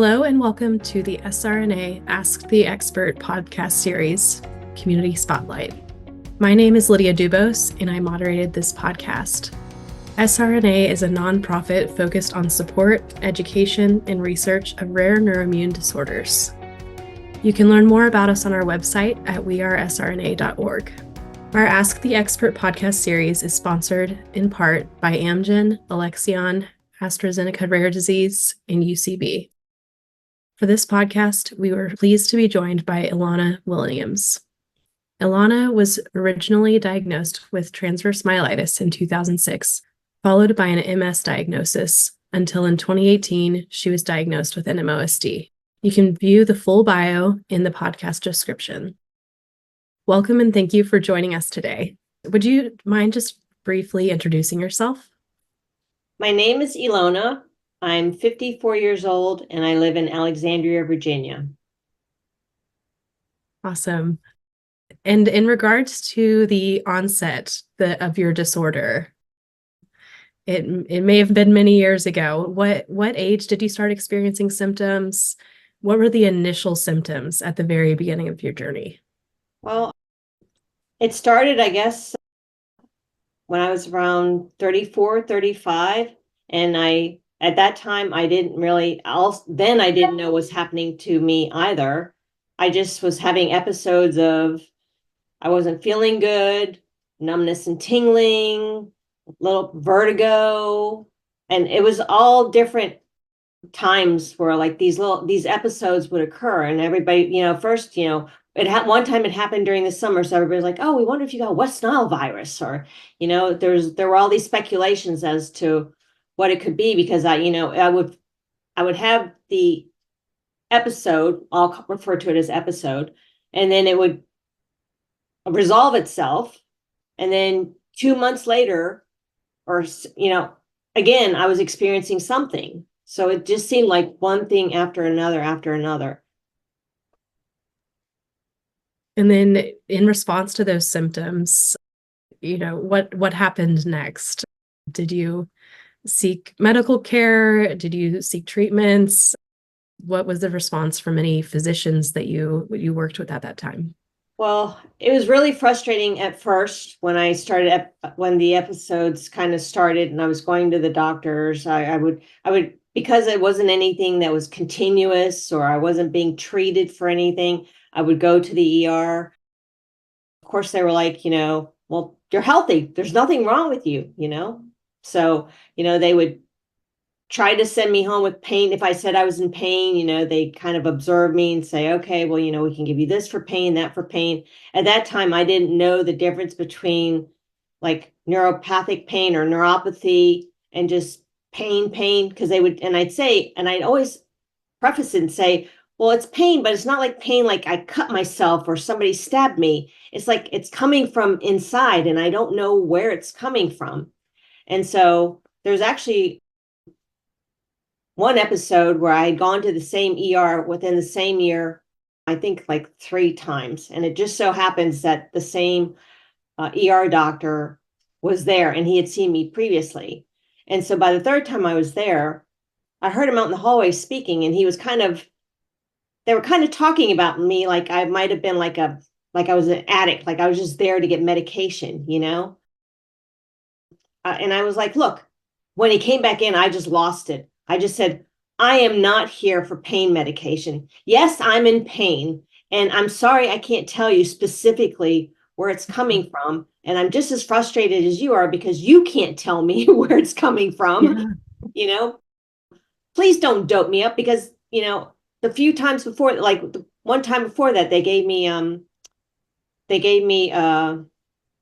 Hello and welcome to the SRNA Ask the Expert podcast series, Community Spotlight. My name is Lydia Dubose and I moderated this podcast. SRNA is a nonprofit focused on support, education, and research of rare neuroimmune disorders. You can learn more about us on our website at wearesrna.org. Our Ask the Expert podcast series is sponsored in part by Amgen, Alexion, AstraZeneca Rare Disease, and UCB. For this podcast, we were pleased to be joined by Ilona Williams. Ilona was originally diagnosed with transverse myelitis in 2006, followed by an MS diagnosis, until in 2018, she was diagnosed with NMOSD. You can view the full bio in the podcast description. Welcome and thank you for joining us today. Would you mind just briefly introducing yourself? My name is Ilona. I'm 54 years old and I live in Alexandria, Virginia. Awesome. And in regards to the onset of your disorder, it may have been many years ago. What age did you start experiencing symptoms? What were the initial symptoms at the very beginning of your journey? Well, it started, I guess, when I was around 34, 35. And at that time, I didn't know what's happening to me either. I just was having episodes of, I wasn't feeling good, numbness and tingling, little vertigo. And it was all different times where like these episodes would occur. And everybody, first, one time it happened during the summer. So everybody's like, oh, we wonder if you got West Nile virus, or, there were all these speculations as to what it could be, because I would have the episode, I'll refer to it as episode, and then it would resolve itself. And then 2 months later, or, again, I was experiencing something. So it just seemed like one thing after another, after another. And then in response to those symptoms, what happened next? Did you seek medical care? Did you seek treatments? What was the response from any physicians that you worked with at that time? Well, it was really frustrating at first when when the episodes kind of started and I was going to the doctors. I would, because it wasn't anything that was continuous or I wasn't being treated for anything, I would go to the ER. Of course, they were like, well, you're healthy. There's nothing wrong with you, So, they would try to send me home with pain. If I said I was in pain, they kind of observe me and say, okay, well, we can give you this for pain, that for pain. At that time, I didn't know the difference between like neuropathic pain or neuropathy and just pain, because I'd always preface it and say, well, it's pain, but it's not like pain like I cut myself or somebody stabbed me. It's like it's coming from inside and I don't know where it's coming from. And so there's actually one episode where I had gone to the same ER within the same year, I think like 3 times. And it just so happens that the same ER doctor was there and he had seen me previously. And so by the 3rd time I was there, I heard him out in the hallway speaking, and he was they were kind of talking about me like I might have been like I was an addict, like I was just there to get medication, and I was like, look, when he came back in, I just lost it. I just said, I am not here for pain medication. Yes, I'm in pain, and I'm sorry I can't tell you specifically where it's coming from. And I'm just as frustrated as you are because you can't tell me where it's coming from. Yeah. Please don't dope me up, because, the few times before, like the one time before that, they gave me,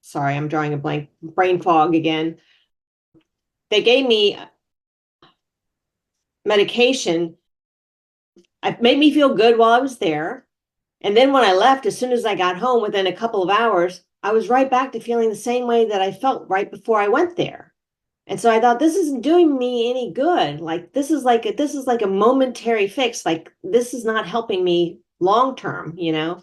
sorry, I'm drawing a blank, brain fog again. They gave me medication. It made me feel good while I was there. And then when I left, as soon as I got home, within a couple of hours, I was right back to feeling the same way that I felt right before I went there. And so I thought, this isn't doing me any good. Like, this is like a momentary fix. Like, this is not helping me long term, Yeah.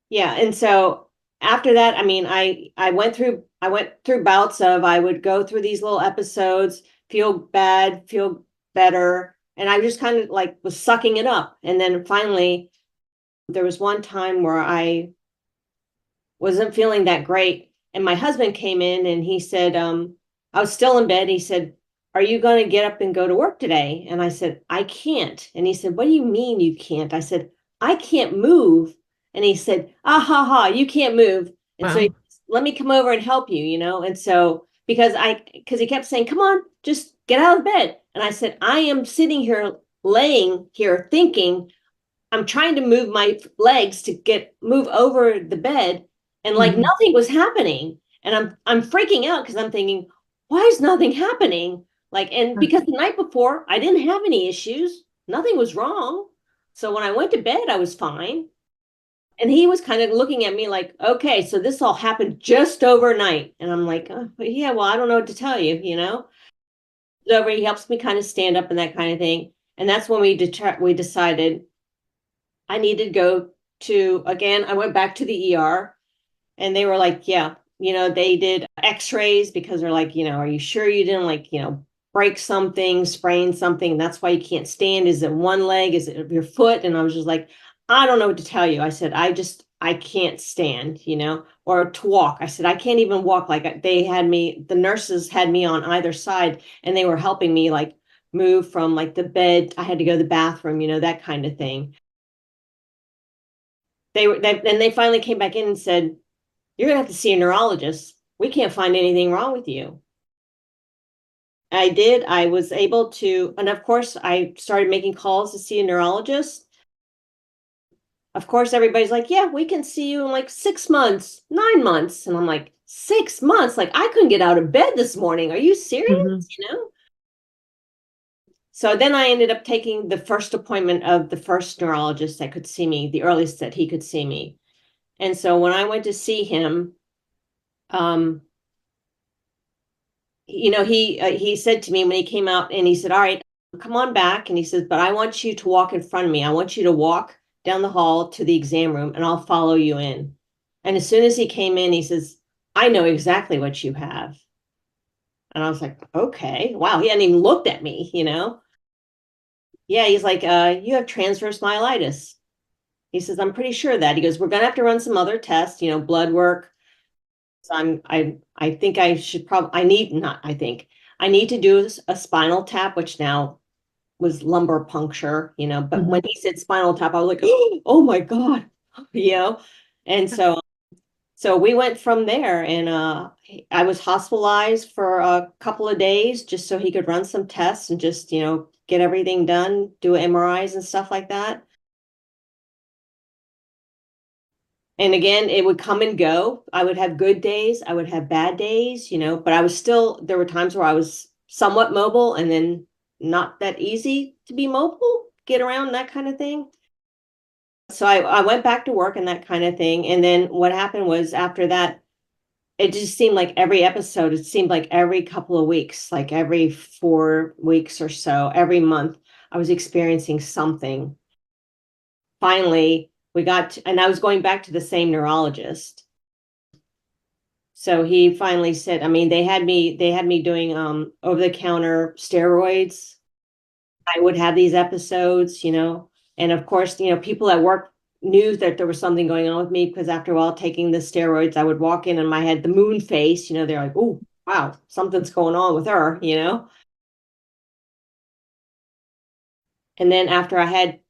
And so after that, I went through bouts of, I would go through these little episodes, feel bad, feel better. And I just kind of like was sucking it up. And then finally, there was one time where I wasn't feeling that great. And my husband came in and he said, I was still in bed. He said, "Are you going to get up and go to work today?" And I said, "I can't." And he said, "What do you mean you can't?" I said, "I can't move." And he said, "Ah, ha, ha, you can't move." And so Wow. let me come over and help you, And so because he kept saying, "Come on, just get out of bed." And I said, "I am sitting here, laying here thinking, I'm trying to move my legs to move over the bed, and like nothing was happening. And I'm freaking out because I'm thinking, why is nothing happening? And because the night before I didn't have any issues, nothing was wrong. So when I went to bed, I was fine. And he was kind of looking at me like, okay, so this all happened just overnight. And I'm like, oh, yeah, well, I don't know what to tell you. Over, he helps me kind of stand up and that kind of thing. And that's when we decided I needed to go again, I went back to the ER, and they were like, yeah, they did x-rays because they're like, are you sure you didn't break something, sprain something? That's why you can't stand. Is it one leg? Is it your foot? And I was just like, I don't know what to tell you. I said, I can't stand, or to walk. I said, I can't even walk. Like the nurses had me on either side, and they were helping me like move from like the bed. I had to go to the bathroom, that kind of thing. They finally came back in and said, "You're gonna have to see a neurologist. We can't find anything wrong with you." I did. I was able to, and of course, I started making calls to see a neurologist. Of course, everybody's like, "Yeah, we can see you in like 6 months, 9 months," and I'm like, 6 months? Like I couldn't get out of bed this morning. Are you serious? So then I ended up taking the first appointment of the first neurologist that could see me, the earliest that he could see me. And so when I went to see him, he said to me when he came out, and he said, "All right, come on back." And he says, "But I want you to walk in front of me. I want you to walk down the hall to the exam room, and I'll follow you in." And as soon as he came in, he says, "I know exactly what you have." And I was like, okay, wow. He hadn't even looked at me. Yeah, he's like, "You have transverse myelitis." He says, "I'm pretty sure that." He goes, "We're gonna have to run some other tests, blood work." So I think I should probably, I need to do a spinal tap, which now was lumbar puncture, but when he said spinal tap, I was like, oh my God, you know? And so we went from there, and I was hospitalized for a couple of days just so he could run some tests and just, get everything done, do MRIs and stuff like that. And again, it would come and go. I would have good days, I would have bad days, but there were times where I was somewhat mobile, and then not that easy to be mobile, get around, that kind of thing. So I went back to work and that kind of thing. And then what happened was, after that, it just seemed like every episode, it seemed like every couple of weeks, like every 4 weeks or so, every month, I was experiencing something. Finally, and I was going back to the same neurologist. So he finally said, I mean, they had me doing over the counter steroids. I would have these episodes, and of course, people at work knew that there was something going on with me, because after a while taking the steroids, I would walk in and I had the moon face, they're like, "Oh, wow, something's going on with her." And then after I had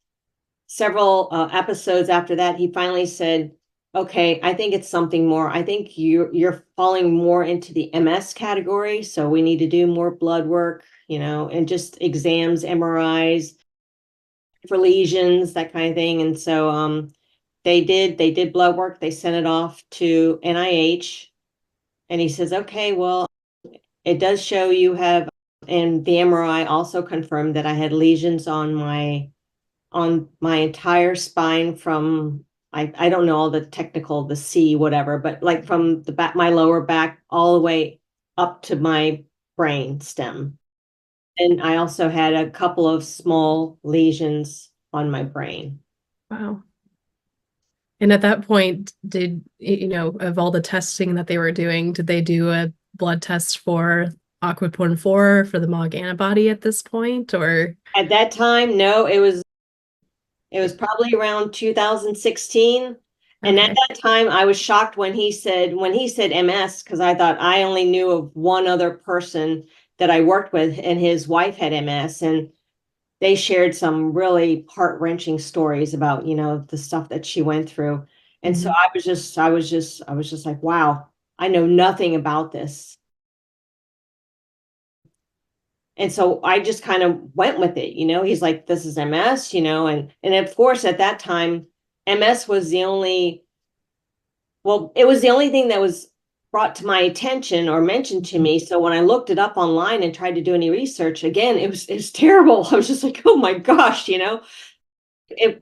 several episodes after that, he finally said, "Okay, I think it's something more. I think you're falling more into the MS category, so we need to do more blood work, and just exams, MRIs for lesions, that kind of thing." And so they did blood work. They sent it off to NIH, and he says, "Okay, well, it does show you have," and the MRI also confirmed that I had lesions on my entire spine, from I don't know all the technical, the C whatever, but like from the back, my lower back, all the way up to my brain stem. And I also had a couple of small lesions on my brain. Wow. And at that point, of all the testing that they were doing, did they do a blood test for aquaportin 4 for the MOG antibody at this point, or? At that time, no, it was probably around 2016. And at Okay. that time, I was shocked when he said MS, because I thought I only knew of one other person that I worked with, and his wife had MS. And they shared some really heart-wrenching stories about, the stuff that she went through. And so I was just like, wow, I know nothing about this. And so I just kind of went with it, he's like, this is MS, and of course at that time, MS was it was the only thing that was brought to my attention or mentioned to me. So when I looked it up online and tried to do any research, again, it was terrible. I was just like, oh my gosh, and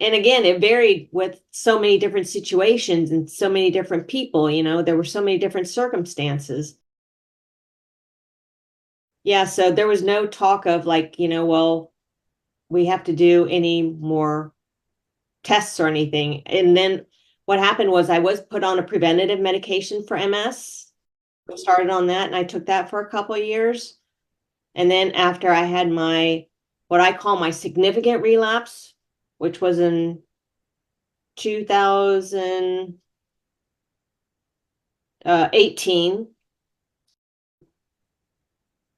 again, it varied with so many different situations and so many different people, there were so many different circumstances. Yeah, so there was no talk of like, well, we have to do any more tests or anything. And then what happened was I was put on a preventative medication for MS. I started on that and I took that for a couple of years. And then after I had what I call my significant relapse, which was in 2018,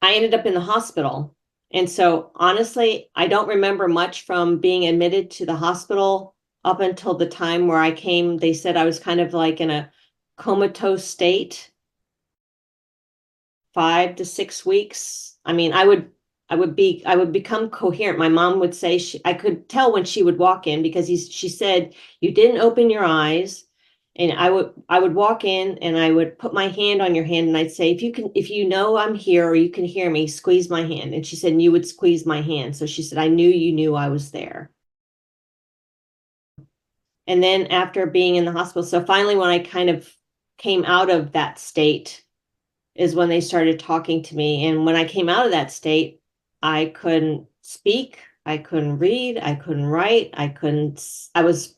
I ended up in the hospital. And so honestly, I don't remember much from being admitted to the hospital up until the time where I came. They said I was kind of like in a comatose state, 5 to 6 weeks. I mean, I would become coherent. My mom would say I could tell when she would walk in, because she said, you didn't open your eyes. And I would walk in and I would put my hand on your hand and I'd say, if you know I'm here or you can hear me, squeeze my hand. And she said, and you would squeeze my hand. So she said, I knew you knew I was there. And then after being in the hospital, so finally when I kind of came out of that state is when they started talking to me. And when I came out of that state, I couldn't speak, I couldn't read, I couldn't write, I was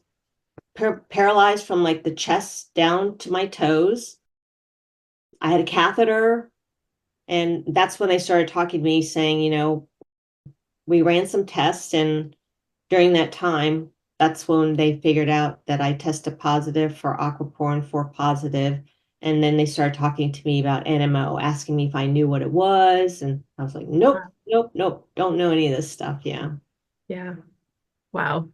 paralyzed from like the chest down to my toes. I had a catheter. And that's when they started talking to me saying, we ran some tests. And during that time, that's when they figured out that I tested positive for aquaportin 4 positive. And then they started talking to me about NMO, asking me if I knew what it was. And I was like, nope, nope, nope, don't know any of this stuff. Yeah. Yeah. Wow.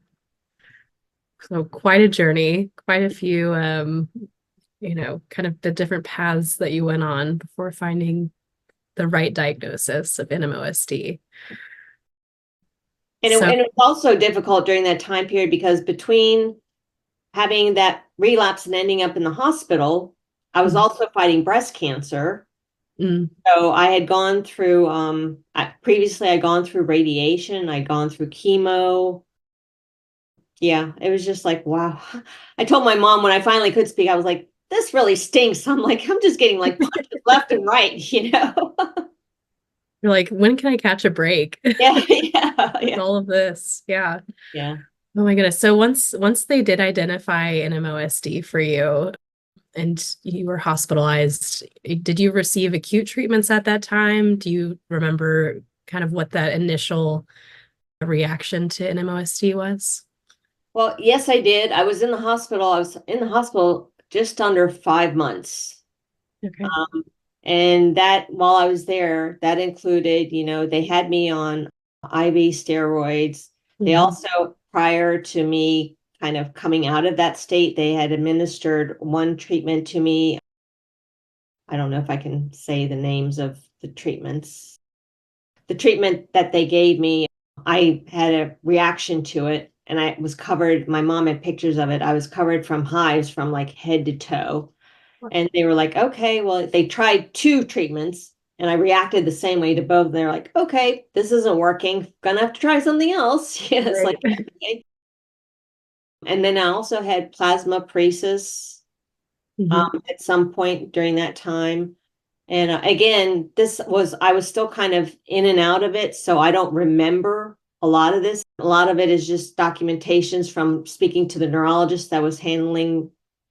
So quite a journey, quite a few, kind of the different paths that you went on before finding the right diagnosis of NMOSD. And So, it was also difficult during that time period because between having that relapse and ending up in the hospital, I was also fighting breast cancer. So I had gone through, previously I'd gone through radiation, I'd gone through chemo. Yeah, it was just like, wow. I told my mom when I finally could speak, I was like, this really stinks. I'm like, I'm just getting like punches left and right, you're like, when can I catch a break? Yeah, yeah. All of this. Yeah. Yeah. Oh my goodness. So once they did identify NMOSD for you and you were hospitalized, did you receive acute treatments at that time? Do you remember kind of what that initial reaction to NMOSD was? Well, yes, I did. I was in the hospital. I was in the hospital just under 5 months. Okay. And that while I was there, that included, they had me on IV steroids. They also, prior to me kind of coming out of that state, they had administered one treatment to me. I don't know if I can say the names of the treatments. The treatment that they gave me, I had a reaction to it and I was covered. My mom had pictures of it. I was covered from hives from like head to toe. And they were like, okay, well, they tried 2 treatments and I reacted the same way to both. They're like, okay, this isn't working. Gonna have to try something else. Yeah, it's like, okay. And then I also had plasmapheresis at some point during that time. And again, I was still kind of in and out of it. So I don't remember a lot of this. A lot of it is just documentations from speaking to the neurologist that was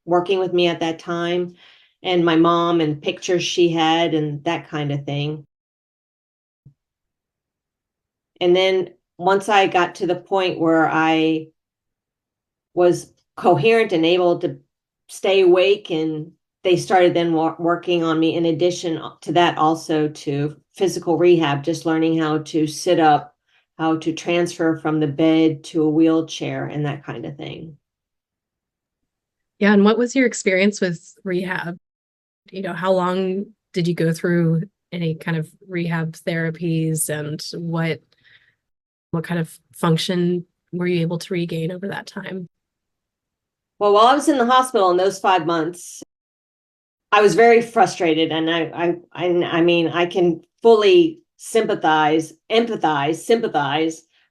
working with me at that time, and my mom and pictures she had and that kind of thing. And then once I got to the point where I was coherent and able to stay awake, and they started then working on me in addition to that, also to physical rehab, just learning how to sit up, how to transfer from the bed to a wheelchair, and that kind of thing. Yeah. And what was your experience with rehab? How long did you go through any kind of rehab therapies, and what kind of function were you able to regain over that time? Well, while I was in the hospital in those 5 months, I was very frustrated, and I mean, I can fully sympathize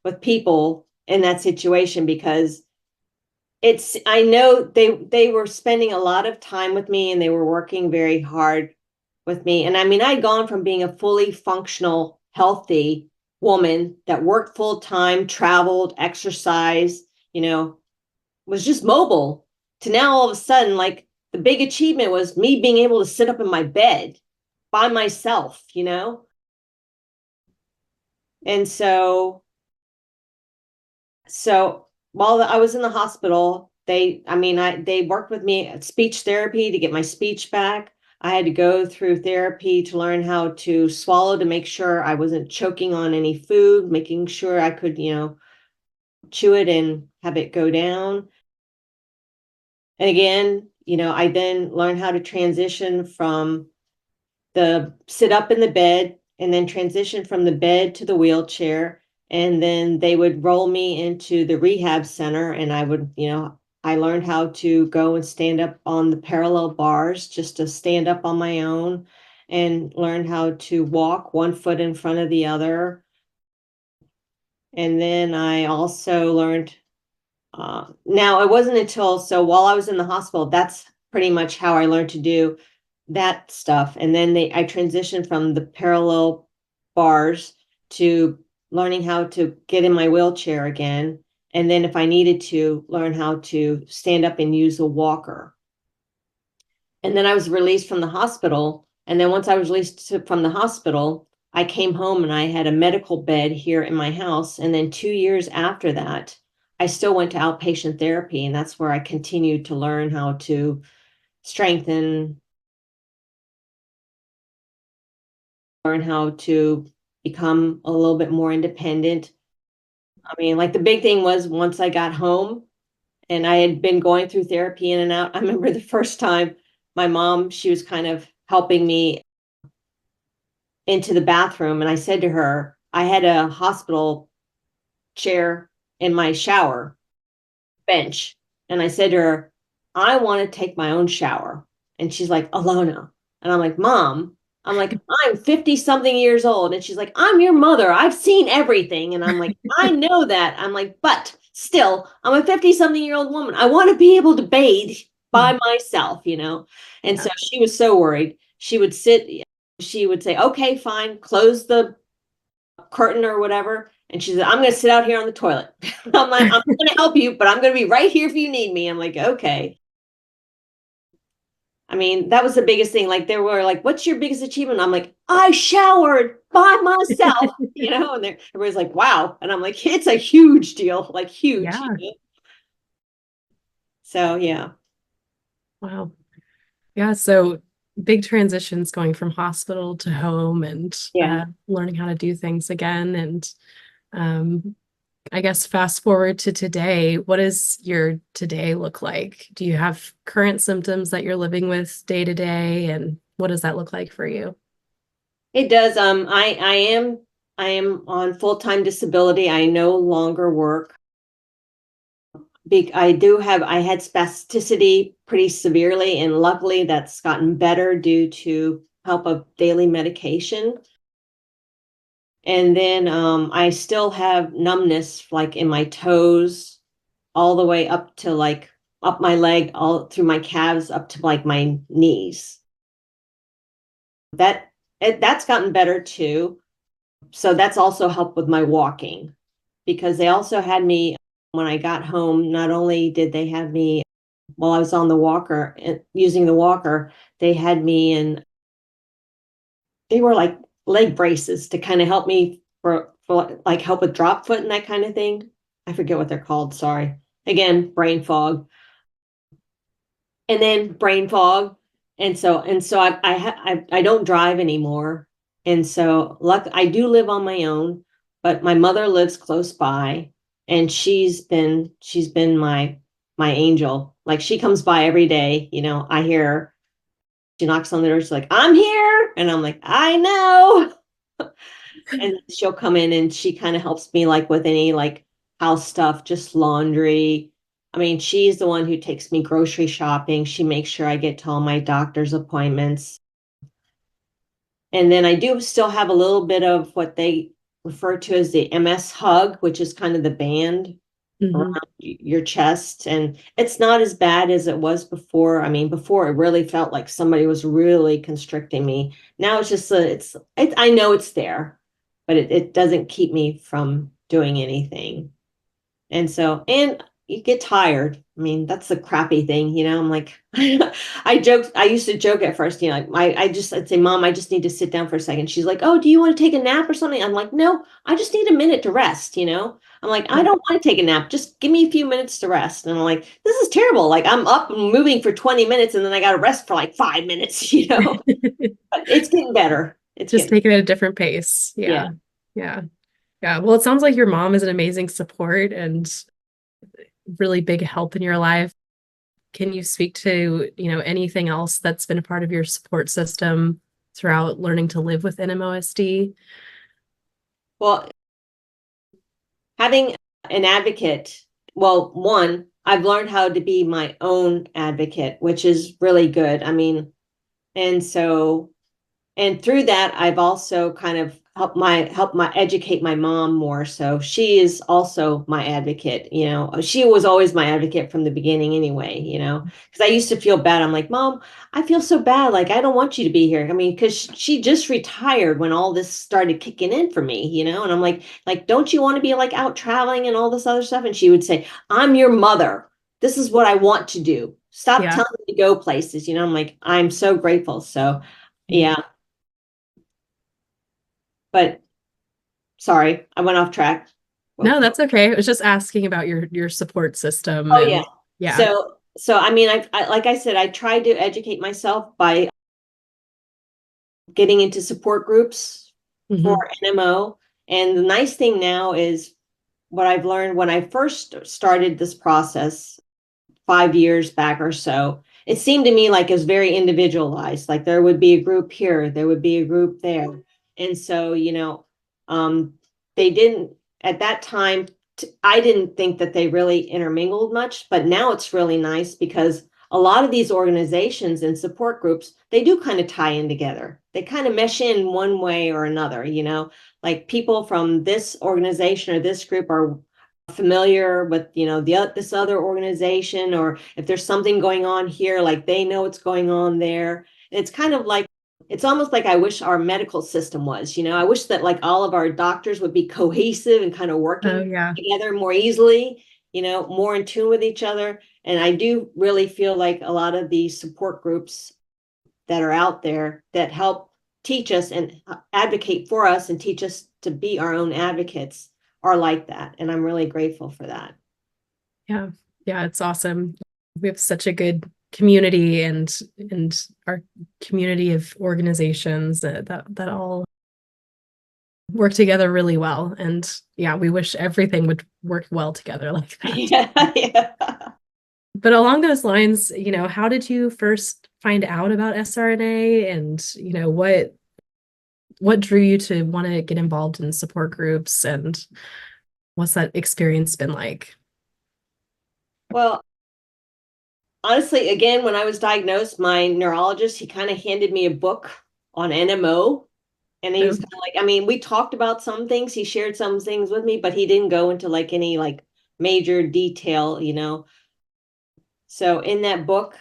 with people in that situation, because I know they were spending a lot of time with me, and they were working very hard with me. And I mean, I'd gone from being a fully functional, healthy woman that worked full time, traveled, exercised, was just mobile, to now all of a sudden, like, the big achievement was me being able to sit up in my bed by myself. And so while I was in the hospital, they worked with me at speech therapy to get my speech back. I had to go through therapy to learn how to swallow, to make sure I wasn't choking on any food, making sure I could, chew it and have it go down. And again, I then learned how to transition from the sit up in the bed, and then transition from the bed to the wheelchair. And then they would roll me into the rehab center, and I learned how to go and stand up on the parallel bars, just to stand up on my own, and learn how to walk one foot in front of the other. And then I also learned, now it wasn't until, so while I was in the hospital, that's pretty much how I learned to do that stuff. And then I transitioned from the parallel bars to learning how to get in my wheelchair again. And then if I needed to, learn how to stand up and use a walker. And then I was released from the hospital. And then once I was released from the hospital, I came home and I had a medical bed here in my house. And then 2 years after that, I still went to outpatient therapy. And that's where I continued to learn how to strengthen, learn how to become a little bit more independent. I mean, like, the big thing was, once I got home and I had been going through therapy in and out, I remember the first time my mom, she was kind of helping me into the bathroom. And I said to her, I had a hospital chair in my shower bench. And I said to her, I want to take my own shower. And she's like, Ilona. And I'm like, Mom, I'm 50 something years old. And she's like, I'm your mother. I've seen everything. And I'm like, I know that. I'm like, but still, I'm a 50 something year old woman. I want to be able to bathe by myself. And so she was so worried. She would say, okay, fine, close the curtain or whatever. And she said, I'm going to sit out here on the toilet. I'm like, I'm going to help you, but I'm going to be right here if you need me. I'm like, okay. I mean, that was the biggest thing. Like, they were like, what's your biggest achievement? I'm like, I showered by myself, and everybody's like, wow. And I'm like, it's a huge deal, like, huge. Yeah. So, yeah. Wow. Yeah. So big transitions, going from hospital to home, and learning how to do things again. And I guess fast forward to today, what does your today look like? Do you have current symptoms that you're living with day to day? And what does that look like for you? It does. I am on full-time disability. I no longer work. I had spasticity pretty severely, and luckily that's gotten better due to help of daily medication. And then I still have numbness, like, in my toes, all the way up to, like, up my leg, all through my calves, up to, like, my knees. That's gotten better too. So that's also helped with my walking, because they also had me, when I got home, not only did they have me while I was on the walker, using the walker, they had me in, they were like leg braces to kind of help me for like help with drop foot and that kind of thing. I forget what they're called. Sorry. Again, brain fog. And then brain fog. And so I don't drive anymore. And so I do live on my own, but my mother lives close by, and she's been my angel. Like, she comes by every day, I hear her. She knocks on the door, she's like, "I'm here." And I'm like, "I know." And she'll come in and she kind of helps me like with any like house stuff, just laundry. I mean, she's the one who takes me grocery shopping. She makes sure I get to all my doctor's appointments. And then I do still have a little bit of what they refer to as the MS hug, which is kind of the band around your chest. And it's not as bad as it was before. I mean, before it really felt like somebody was really constricting me. Now it's just, I know it's there, but it doesn't keep me from doing anything. And so, and you get tired. I mean, that's the crappy thing, I'm like, I used to joke at first, like I'd say, "Mom, I just need to sit down for a second." She's like, "Oh, do you want to take a nap or something?" I'm like, "No, I just need a minute to rest, I'm like, "I don't want to take a nap. Just give me a few minutes to rest." And I'm like, "This is terrible. Like, I'm up and moving for 20 minutes and then I got to rest for like 5 minutes, But it's getting better. It's Just getting taking at a different pace. Yeah. Yeah. Yeah. Well, it sounds like your mom is an amazing support and really big help in your life. Can you speak to, anything else that's been a part of your support system throughout learning to live with NMOSD? Well, having an advocate, well, one, I've learned how to be my own advocate, which is really good. I mean, and so, and through that, I've also kind of help my educate my mom more. So she is also my advocate. She was always my advocate from the beginning anyway, because I used to feel bad. I'm like, "Mom, I feel so bad. Like, I don't want you to be here." I mean, because she just retired when all this started kicking in for me, and I'm like, "Don't you want to be like out traveling and all this other stuff?" And she would say, "I'm your mother. This is what I want to do. Stop Yeah. telling me to go places." I'm like, I'm so grateful. So yeah. But sorry, I went off track. No, that's okay. I was just asking about your support system Oh yeah. and yeah. So I mean, like I said, I tried to educate myself by getting into support groups for NMO. And the nice thing now is what I've learned when I first started this process 5 years back or so, it seemed to me like it was very individualized. Like, there would be a group here, there would be a group there. And so, they didn't, at that time, I didn't think that they really intermingled much, but now it's really nice because a lot of these organizations and support groups, they do kind of tie in together. They kind of mesh in one way or another, like people from this organization or this group are familiar with this other organization, or if there's something going on here, like they know what's going on there. And it's kind of like, it's almost like I wish our medical system was, I wish that like all of our doctors would be cohesive and kind of working together more easily, more in tune with each other. And I do really feel like a lot of these support groups that are out there that help teach us and advocate for us and teach us to be our own advocates are like that. And I'm really grateful for that. Yeah. Yeah, it's awesome. We have such a good community and our community of organizations that all work together really well. And yeah, we wish everything would work well together like that. Yeah. But along those lines, how did you first find out about SRNA, and what drew you to want to get involved in support groups, and what's that experience been like? Well, honestly, again, when I was diagnosed, my neurologist, he kind of handed me a book on NMO. And he was kind of like, I mean, we talked about some things, he shared some things with me, but he didn't go into like any like major detail, So in that book,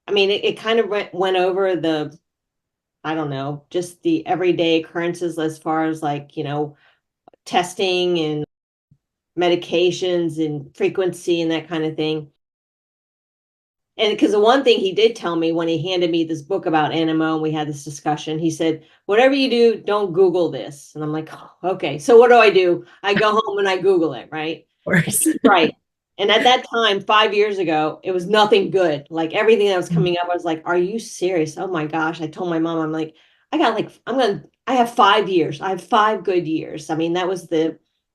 I mean, it kind of went over the, I don't know, just the everyday occurrences as far as like, testing and medications and frequency and that kind of thing. And because the one thing he did tell me when he handed me this book about NMO and we had this discussion, he said, whatever you do, don't Google this. And I'm like, oh, okay. So what do? I go home and I Google it, right? Of course. Right. And at that time, 5 years ago, it was nothing good. Like everything that was coming up, I was like, are you serious? Oh my gosh. I told my mom, I'm like, I have 5 years. I have 5 good years. I mean, that was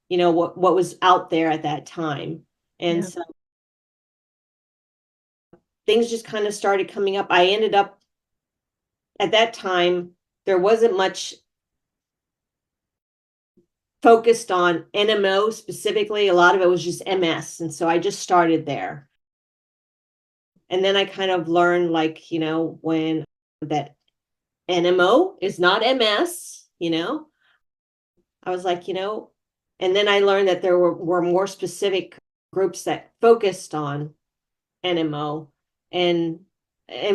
what was out there at that time. And Yeah. so things just kind of started coming up. I ended up at that time, there wasn't much focused on NMO specifically. A lot of it was just MS. And so I just started there. And then I kind of learned, like, when that NMO is not MS, I was like, and then I learned that there were more specific groups that focused on NMO. And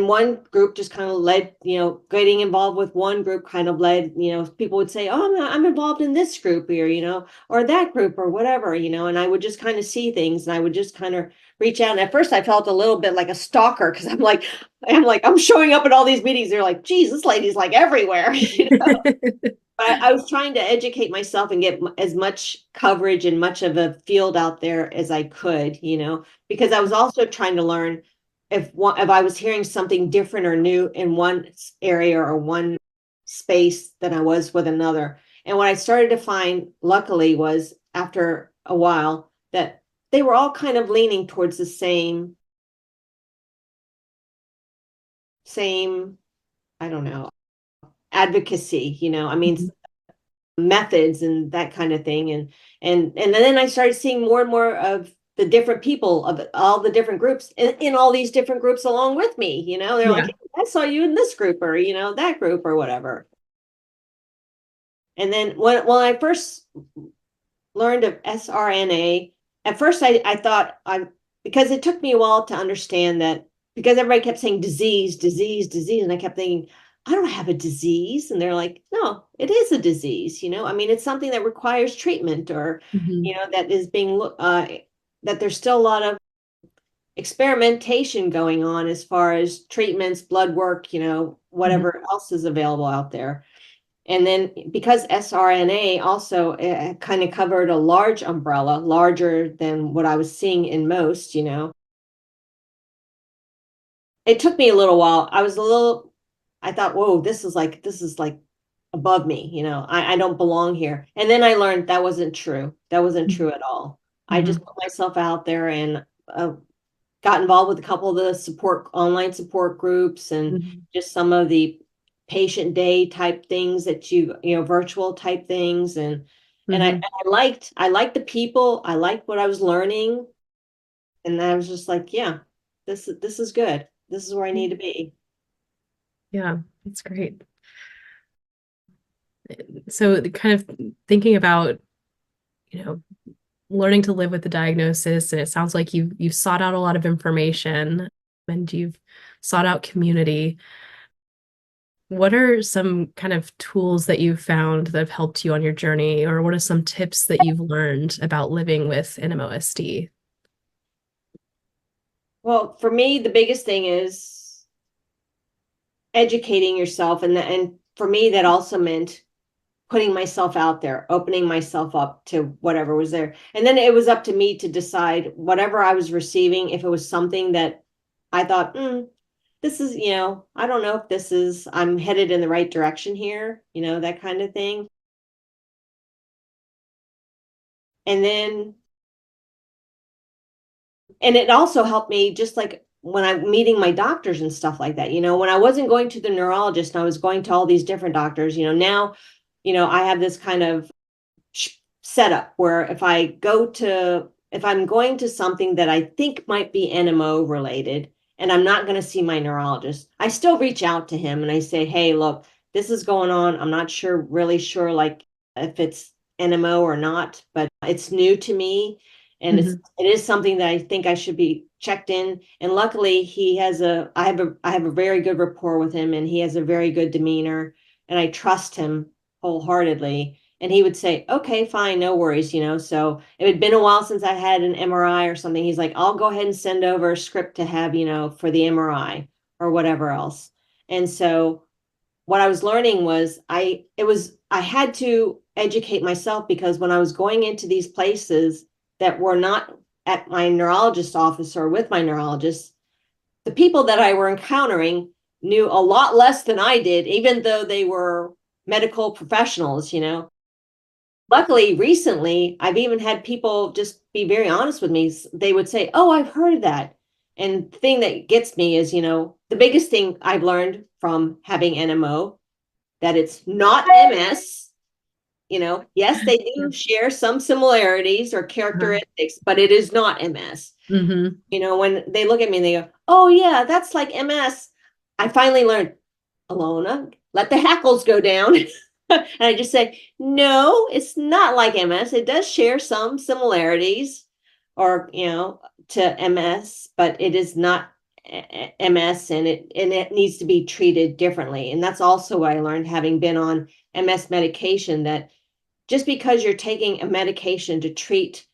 one group just kind of led, getting involved with one group kind of led, people would say, oh, I'm involved in this group here, or that group or whatever, and I would just kind of see things and I would just kind of reach out. And at first I felt a little bit like a stalker because I'm showing up at all these meetings. They're like, geez, this lady's like everywhere. But I was trying to educate myself and get as much coverage and much of a field out there as I could, because I was also trying to learn if I was hearing something different or new in one area or one space than I was with another. And what I started to find, luckily, was after a while that they were all kind of leaning towards the same, I don't know, advocacy, I mean, methods and that kind of thing. And then I started seeing more and more of the different people of all the different groups in all these different groups along with me. They're like, hey, I saw you in this group or that group or whatever. And then when I first learned of SRNA, at first I thought because it took me a while to understand that, because everybody kept saying disease, and I kept thinking, I don't have a disease. And they're like, no, it is a disease. I mean, it's something that requires treatment or, that is being, that there's still a lot of experimentation going on as far as treatments, blood work, whatever else is available out there. And then because SRNA also kind of covered a large umbrella, larger than what I was seeing in most, it took me a little while. I thought, whoa, this is like above me, I don't belong here. And then I learned that wasn't true. That wasn't true at all. I just put myself out there and got involved with a couple of the online support groups and just some of the patient day type things that virtual type things. And I liked the people. I liked what I was learning. And I was just like, yeah, this is good. This is where I need to be. Yeah, that's great. So kind of thinking about, learning to live with the diagnosis, and it sounds like you've sought out a lot of information and you've sought out community. What are some kind of tools that you've found that have helped you on your journey, or what are some tips that you've learned about living with NMOSD? Well, for me, the biggest thing is educating yourself. And for me, that also meant putting myself out there, opening myself up to whatever was there. And then it was up to me to decide whatever I was receiving, if it was something that I thought, this is, I don't know if I'm headed in the right direction here, that kind of thing. And it also helped me, just like when I'm meeting my doctors and stuff like that, when I wasn't going to the neurologist and I was going to all these different doctors, now, I have this kind of setup where if I'm going to something that I think might be NMO related, and I'm not going to see my neurologist, I still reach out to him and I say, hey, look, this is going on. I'm not really sure, like, if it's NMO or not, but it's new to me. And it is something that I think I should be checked in. And luckily I have a very good rapport with him, and he has a very good demeanor, and I trust him wholeheartedly. And he would say, okay, fine, no worries, So it had been a while since I had an MRI or something. He's like, I'll go ahead and send over a script to have, for the MRI or whatever else. And so what I was learning was I had to educate myself, because when I was going into these places that were not at my neurologist's office or with my neurologist, the people that I were encountering knew a lot less than I did, even though they were medical professionals, Luckily, recently, I've even had people just be very honest with me. They would say, oh, I've heard of that. And the thing that gets me is, the biggest thing I've learned from having NMO, that it's not MS. Yes, they do share some similarities or characteristics, but it is not MS. When they look at me and they go, oh, yeah, that's like MS. I finally learned, Ilona, let the hackles go down. And I just say, no, it's not like MS. It does share some similarities or, to MS, but it is not MS, and it needs to be treated differently. And that's also what I learned, having been on MS medication, that just because you're taking a medication to treat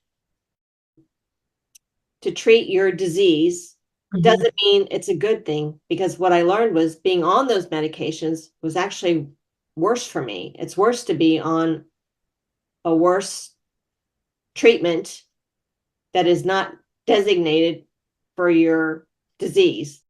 your disease doesn't mean it's a good thing, because what I learned was being on those medications was actually worse for me. It's worse to be on a worse treatment that is not designated for your disease.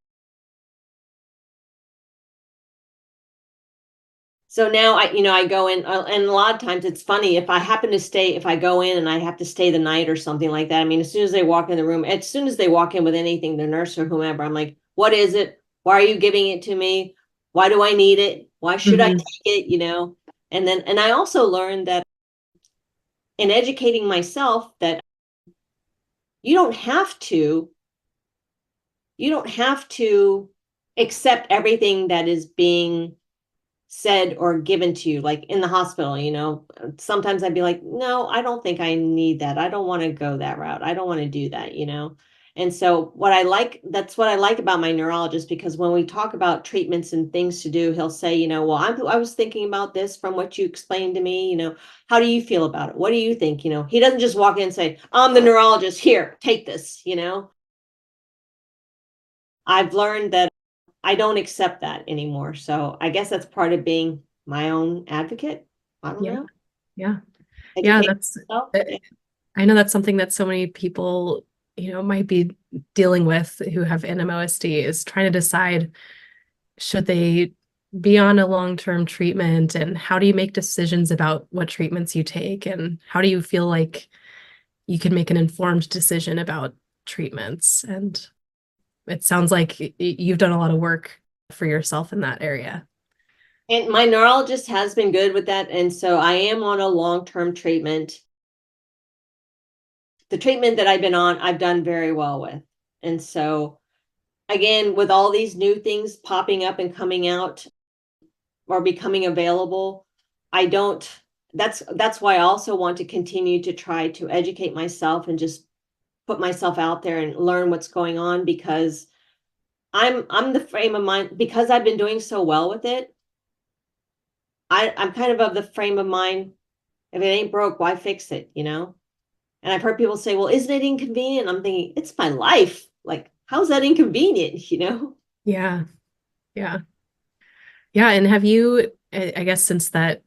So now I go in, and a lot of times it's funny, if I go in and I have to stay the night or something like that. I mean, as soon as they walk in the room, as soon as they walk in with anything, the nurse or whomever, I'm like, what is it? Why are you giving it to me? Why do I need it? Why should I take it? And I also learned that in educating myself, that you don't have to accept everything that is being said or given to you, like in the hospital. Sometimes I'd be like, no, I don't think I need that. I don't want to go that route. I don't want to do that. And so that's what I like about my neurologist, because when we talk about treatments and things to do, he'll say, well, I was thinking about this from what you explained to me. How do you feel about it? What do you think? He doesn't just walk in and say, I'm the neurologist, here, take this. I've learned that I don't accept that anymore. So I guess that's part of being my own advocate. I don't know. Yeah. Educate Myself. I know that's something that so many people, might be dealing with who have NMOSD, is trying to decide, should they be on a long-term treatment, and how do you make decisions about what treatments you take, and how do you feel like you can make an informed decision about treatments? And it sounds like you've done a lot of work for yourself in that area. And my neurologist has been good with that. And so I am on a long-term treatment. The treatment that I've been on, I've done very well with. And so again, with all these new things popping up and coming out or becoming available, that's why I also want to continue to try to educate myself and just put myself out there and learn what's going on, because I'm the frame of mind, because I've been doing so well with it. I'm kind of the frame of mind, if it ain't broke, why fix it, And I've heard people say, well, isn't it inconvenient? I'm thinking, it's my life. Like, how's that inconvenient, Yeah. Yeah. Yeah. And have you, I guess, since that,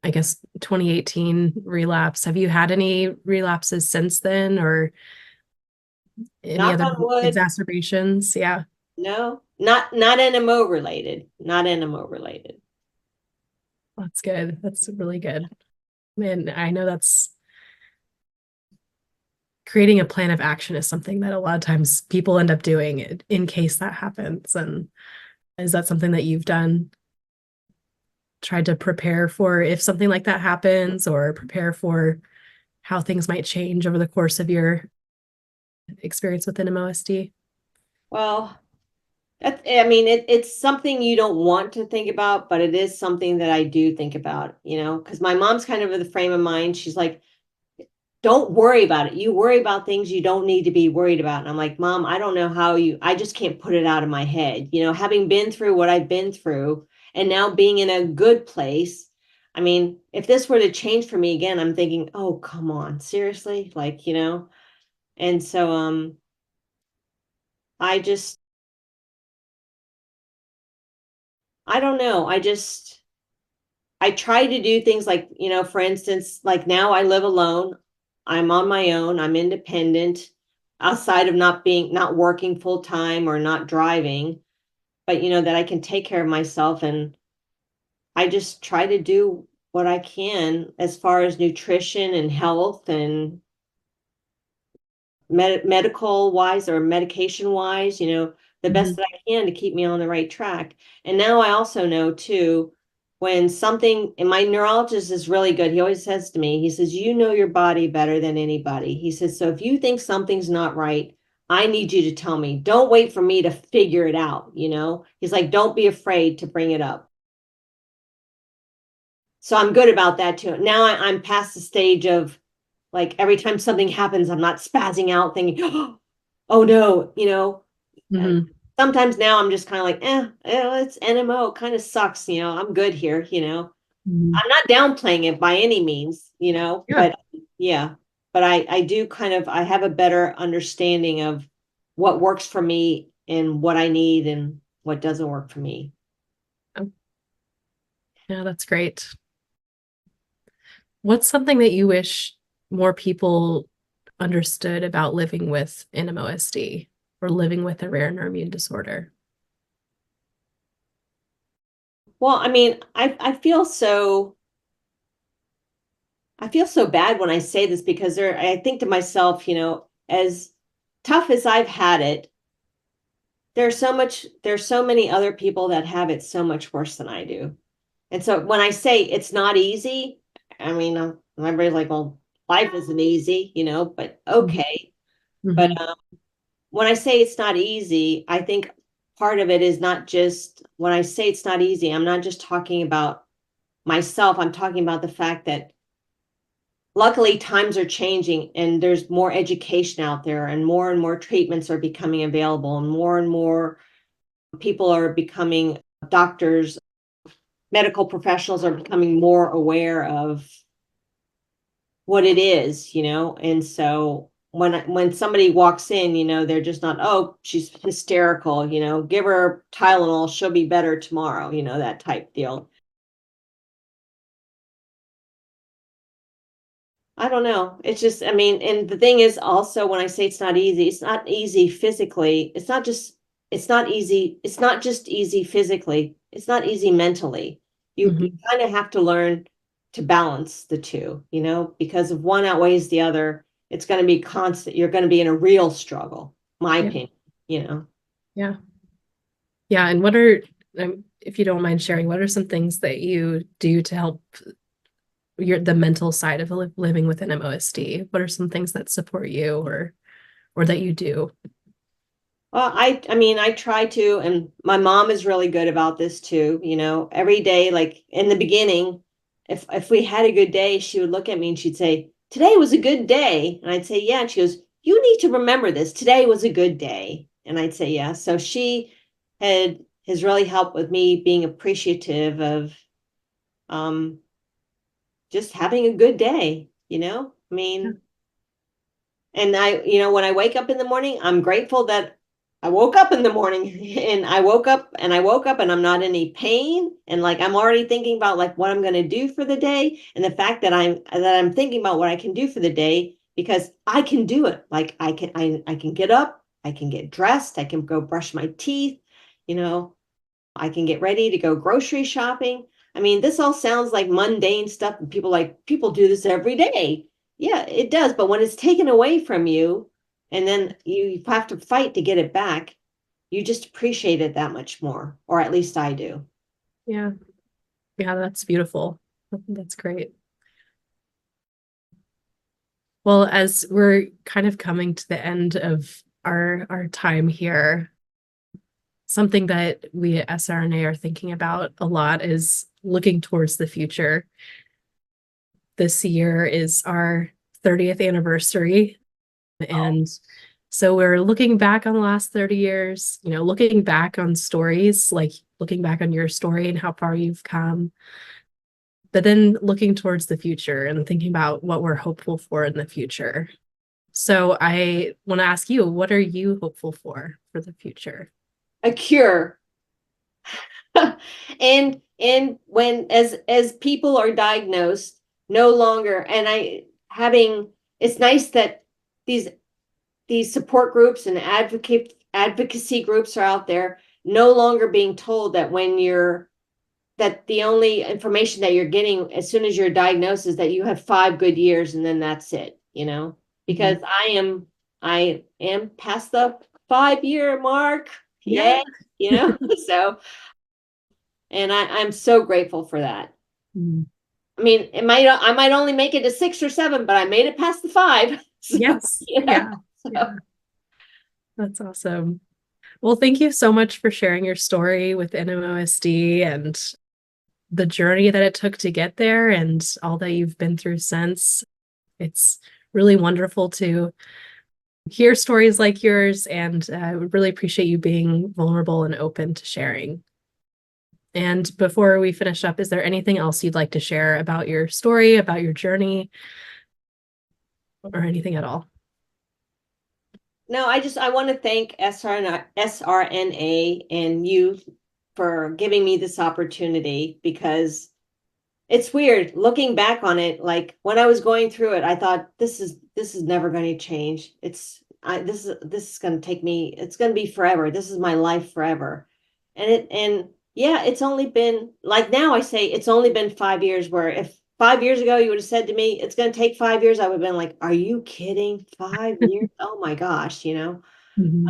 2018 relapse, have you had any relapses since then, or any Knock other on wood. exacerbations? Yeah. No, not NMO related. Not NMO related. That's good. That's really good. And I know that's creating a plan of action is something that a lot of times people end up doing in case that happens. And is that something that you've done? Tried to prepare for if something like that happens, or prepare for how things might change over the course of your experience with NMOSD? Well, it's something you don't want to think about, but it is something that I do think about, because my mom's kind of in the frame of mind. She's like, don't worry about it. You worry about things you don't need to be worried about. And I'm like, Mom, I don't know how I just can't put it out of my head. Having been through what I've been through, and now being in a good place, I mean, if this were to change for me again, I'm thinking, oh, come on, seriously? Like, and so I just, I don't know. I try to do things like, for instance, like now I live alone. I'm on my own. I'm independent outside of not working full time or not driving, but that I can take care of myself. And I just try to do what I can as far as nutrition and health and medical wise or medication wise, the best that I can to keep me on the right track. And now I also know too, when something, and my neurologist is really good. He always says to me, he says, you know your body better than anybody. He says, so if you think something's not right, I need you to tell me. Don't wait for me to figure it out. He's like, don't be afraid to bring it up. So I'm good about that too. Now I'm past the stage of like every time something happens, I'm not spazzing out thinking, oh no, Mm-hmm. sometimes now I'm just kind of like, it's NMO, it kind of sucks, I'm good here, Mm-hmm. I'm not downplaying it by any means, Yeah. but yeah, but I do I have a better understanding of what works for me and what I need and what doesn't work for me. Oh, yeah, that's great. What's something that you wish more people understood about living with NMOSD or living with a rare neuroimmune disorder? Well, I mean, I feel so bad when I say this because I think to myself, as tough as I've had it, there's so many other people that have it so much worse than I do. And so when I say it's not easy, I mean, everybody's like, well, life isn't easy, but okay. But Mm-hmm. when I say it's not easy, I think part of it is not just when I say it's not easy, I'm not just talking about myself. I'm talking about the fact that luckily times are changing and there's more education out there and more treatments are becoming available and more people are becoming doctors, medical professionals are becoming more aware of what it is, and so when somebody walks in, they're just not, oh, she's hysterical, give her Tylenol, she'll be better tomorrow, that type deal. I don't know. It's just, I mean, and the thing is also when I say it's not easy physically. It's not easy. It's not just easy physically. It's not easy mentally. You Mm-hmm. kind of have to learn to balance the two, because if one outweighs the other, it's going to be constant. You're going to be in a real struggle, my Yeah. opinion. Yeah. Yeah. And what are, if you don't mind sharing, what are some things that you do to help the mental side of living with NMOSD? What are some things that support you or that you do? Well, I mean, I try to, and my mom is really good about this too. Every day, like in the beginning, if we had a good day, she would look at me and she'd say, "Today was a good day," and I'd say, "Yeah," and she goes, "You need to remember this. Today was a good day," and I'd say, "Yeah." So she has really helped with me being appreciative of um just having a good day. I Yeah. mean. And when I wake up in the morning, I'm grateful that I woke up in the morning and I woke up and I'm not in any pain. And like, I'm already thinking about like what I'm going to do for the day. And the fact that I'm thinking about what I can do for the day because I can do it. Like I can get up, I can get dressed, I can go brush my teeth, you know, I can get ready to go grocery shopping. I mean, this all sounds like mundane stuff. And people do this every day. Yeah, it does. But when it's taken away from you and then you have to fight to get it back, you just appreciate it that much more, or at least I do. Yeah. Yeah, that's beautiful. That's great. Well, as we're kind of coming to the end of our time here, something that we at SRNA are thinking about a lot is looking towards the future. This year is our 30th anniversary. And so we're looking back on the last 30 years, looking back on stories, like looking back on your story and how far you've come. but then looking towards the future and thinking about what we're hopeful for in the future. So I want to ask you, what are you hopeful for the future? A cure. and when as people are diagnosed, no longer, and it's nice that these support groups and advocacy groups are out there, no longer being told that that the only information that you're getting as soon as you're diagnosed is that you have 5 good years and then that's it, because I am past the 5-year mark. Yeah. So, and I'm so grateful for that. Mm. I mean, I might only make it to 6 or 7, but I made it past the 5. So, Yes. Yeah. So. Yeah. That's awesome. Well, thank you so much for sharing your story with NMOSD and the journey that it took to get there and all that you've been through since. It's really wonderful to hear stories like yours, and I would really appreciate you being vulnerable and open to sharing. And before we finish up, is there anything else you'd like to share about your story, about your journey, or anything at all? No, I want to thank SRNA and you for giving me this opportunity, because it's weird looking back on it. Like when I was going through it, I thought this is never going to change. This is going to take me, it's going to be forever. This is my life forever. And yeah, it's only been, like, now I say it's only been 5 years, where if 5 years ago you would have said to me it's going to take 5 years, I would have been like, are you kidding? 5 years? Oh my gosh, Mm-hmm.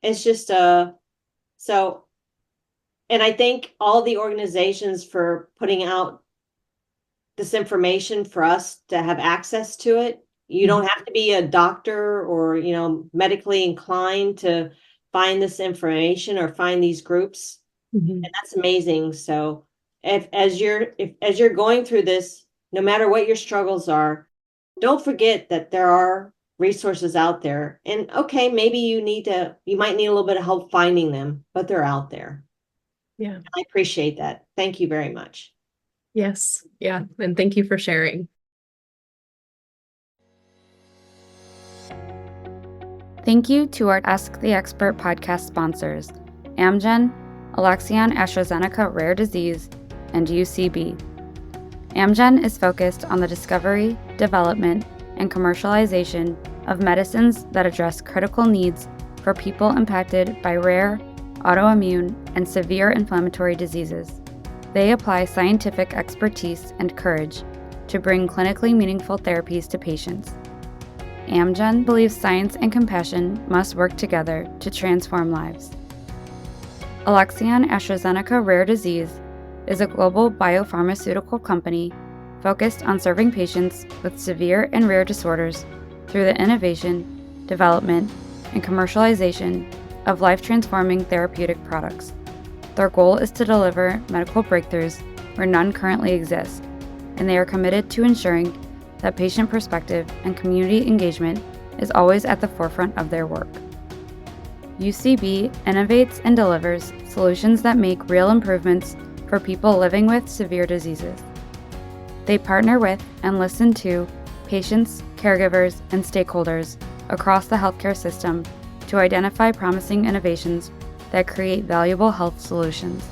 It's just so, and I thank all the organizations for putting out this information for us to have access to it. You don't have to be a doctor or, medically inclined to find this information or find these groups. Mm-hmm. And that's amazing. So as you're going through this, no matter what your struggles are, don't forget that there are resources out there. And okay, maybe you might need a little bit of help finding them, but they're out there. Yeah. I appreciate that. Thank you very much. Yes. Yeah. And thank you for sharing. Thank you to our Ask the Expert podcast sponsors, Amgen, Alexion AstraZeneca Rare Disease, and UCB. Amgen is focused on the discovery, development, and commercialization of medicines that address critical needs for people impacted by rare, autoimmune, and severe inflammatory diseases. They apply scientific expertise and courage to bring clinically meaningful therapies to patients. Amgen believes science and compassion must work together to transform lives. Alexion AstraZeneca Rare Disease is a global biopharmaceutical company focused on serving patients with severe and rare disorders through the innovation, development, and commercialization of life-transforming therapeutic products. Their goal is to deliver medical breakthroughs where none currently exist, and they are committed to ensuring that patient perspective and community engagement is always at the forefront of their work. UCB innovates and delivers solutions that make real improvements for people living with severe diseases. They partner with and listen to patients, caregivers, and stakeholders across the healthcare system to identify promising innovations that create valuable health solutions.